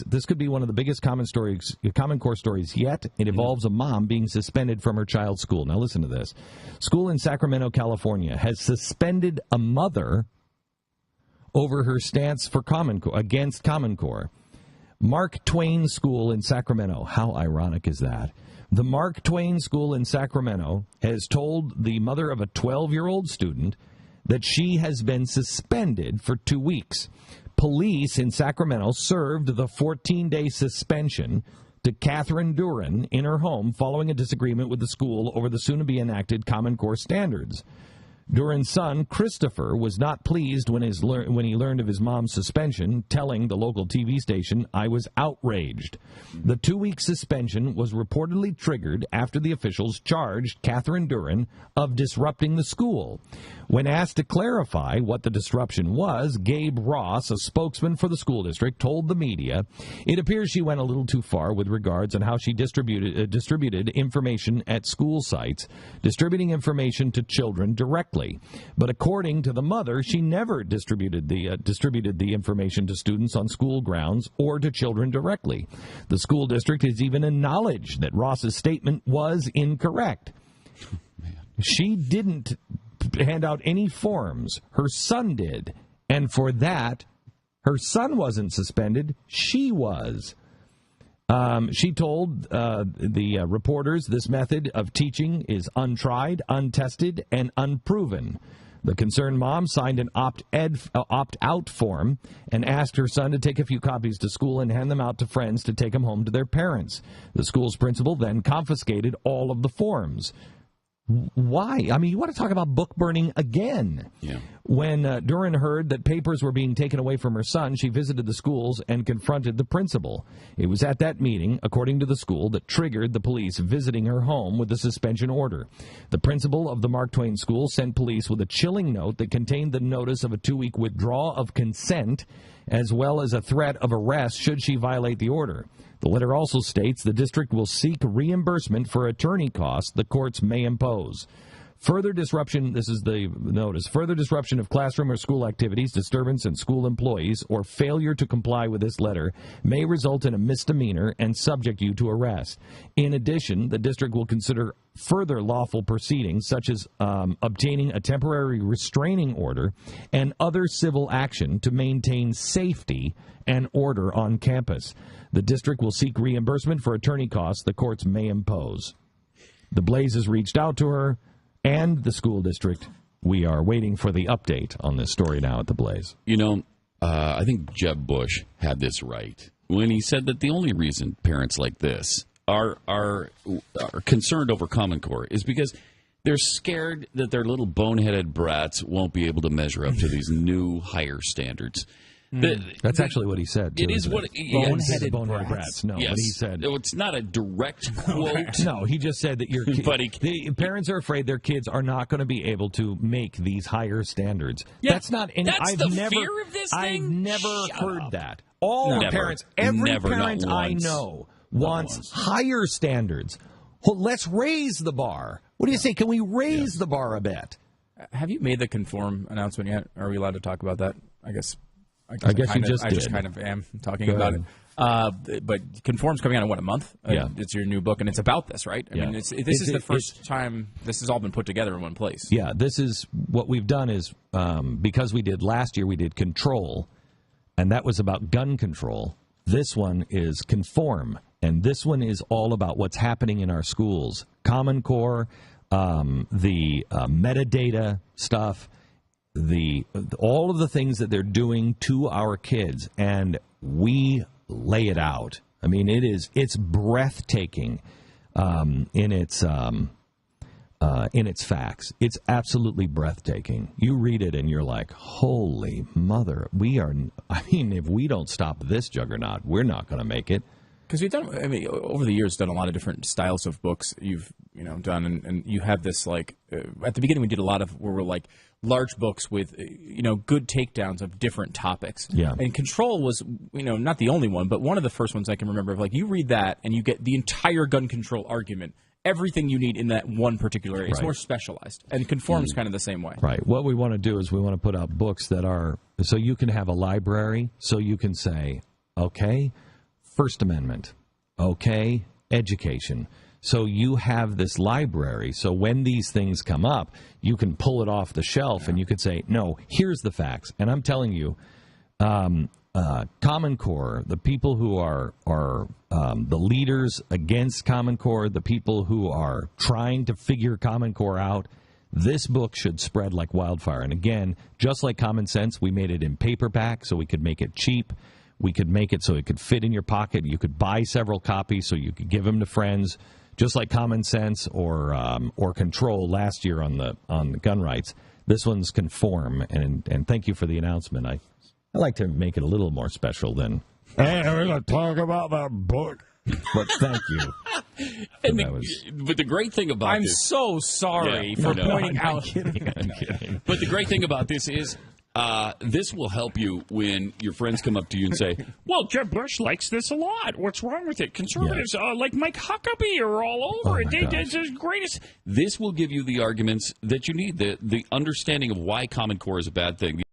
This could be one of the biggest Common Core stories yet. It involves a mom being suspended from her child's school. Now listen to this. School in Sacramento, California has suspended a mother over her stance for against Common Core. Mark Twain School in Sacramento. How ironic is that? The Mark Twain School in Sacramento has told the mother of a 12-year-old student that she has been suspended for 2 weeks. Police in Sacramento served the 14-day suspension to Catherine Duran in her home following a disagreement with the school over the soon-to-be-enacted Common Core standards. Duran's son, Christopher, was not pleased when he learned of his mom's suspension, telling the local TV station, "I was outraged." The 2-week suspension was reportedly triggered after the officials charged Catherine Duran of disrupting the school. When asked to clarify what the disruption was, Gabe Ross, a spokesman for the school district, told the media, "It appears she went a little too far with regards on how she distributed information at school sites, distributing information to children directly. But according to the mother, she never distributed the information to students on school grounds or to children directly. The school district has even acknowledged that Ross's statement was incorrect. She didn't hand out any forms. Her son did. And for that, her son wasn't suspended. She was." She told the reporters this method of teaching is untried, untested, and unproven. The concerned mom signed an opt-out form and asked her son to take a few copies to school and hand them out to friends to take them home to their parents. The school's principal then confiscated all of the forms. Why? I mean, you want to talk about book burning again. Yeah. When Duran heard that papers were being taken away from her son, she visited the schools and confronted the principal. It was at that meeting, according to the school, that triggered the police visiting her home with the suspension order. The principal of the Mark Twain School sent police with a chilling note that contained the notice of a 2-week withdrawal of consent, as well as a threat of arrest should she violate the order. The letter also states the district will seek reimbursement for attorney costs the courts may impose. Further disruption, this is the notice, further disruption of classroom or school activities, disturbance in school employees, or failure to comply with this letter may result in a misdemeanor and subject you to arrest. In addition, the district will consider further lawful proceedings, such as obtaining a temporary restraining order and other civil action to maintain safety and order on campus. The district will seek reimbursement for attorney costs the courts may impose. The Blazes reached out to her and the school district. We are waiting for the update on this story now at the Blaze. You know, I think Jeb Bush had this right when he said that the only reason parents like this are concerned over Common Core is because they're scared that their little boneheaded brats won't be able to measure up to these new higher standards. That's actually what he said. It is what boneheaded brats. No, yes. But he said. No, it's not a direct quote. No, he just said that your parents are afraid their kids are not going to be able to make these higher standards. Yeah, that's not. And that's fear of this thing. I've never heard that. All parents, never, parent I know wants higher standards. Well, let's raise the bar. What do you say? Can we raise the bar a bit? Have you made the Conform announcement yet? Are we allowed to talk about that? I guess you just did. I just kind of am talking about it. But Conform's coming out in, a month? Yeah. It's your new book, and it's about this, right? I mean, this is the first time this has all been put together in one place. Yeah, this is what we've done is, because last year we did Control, and that was about gun control. This one is Conform, and this one is all about what's happening in our schools. Common Core, the metadata stuff, all of the things that they're doing to our kids, and we lay it out. I mean, it's breathtaking in its facts. It's absolutely breathtaking. You read it and you're like, holy mother, if we don't stop this juggernaut, we're not going to make it. Because we've done, over the years, done a lot of different styles of books you've done, and you have this, at the beginning we did a lot of where we're large books with, good takedowns of different topics. Yeah. And Control was, not the only one, but one of the first ones I can remember of, you read that and you get the entire gun control argument, everything you need in that one particular area. Right. It's more specialized. And Conform's kind of the same way. Right. What we want to do is we want to put out books that are, so you can have a library, so you can say, okay, First Amendment. Okay, education. So you have this library. So when these things come up, you can pull it off the shelf and you could say, no, here's the facts. And I'm telling you, Common Core, the people who are the leaders against Common Core, the people who are trying to figure Common Core out, this book should spread like wildfire. And again, just like Common Sense, we made it in paperback so we could make it cheap. We could make it so it could fit in your pocket. You could buy several copies so you could give them to friends, just like Common Sense or Control last year on the gun rights. This one's Conform, and thank you for the announcement. I like to make it a little more special than, hey, we're going to talk about that book. But thank you. But the great thing about I'm this... so sorry for pointing out... I'm kidding. But the great thing about this is this will help you when your friends come up to you and say, well, Jeb Bush likes this a lot. What's wrong with it? Conservatives like Mike Huckabee are all over it. They're the greatest. This will give you the arguments that you need, the understanding of why Common Core is a bad thing.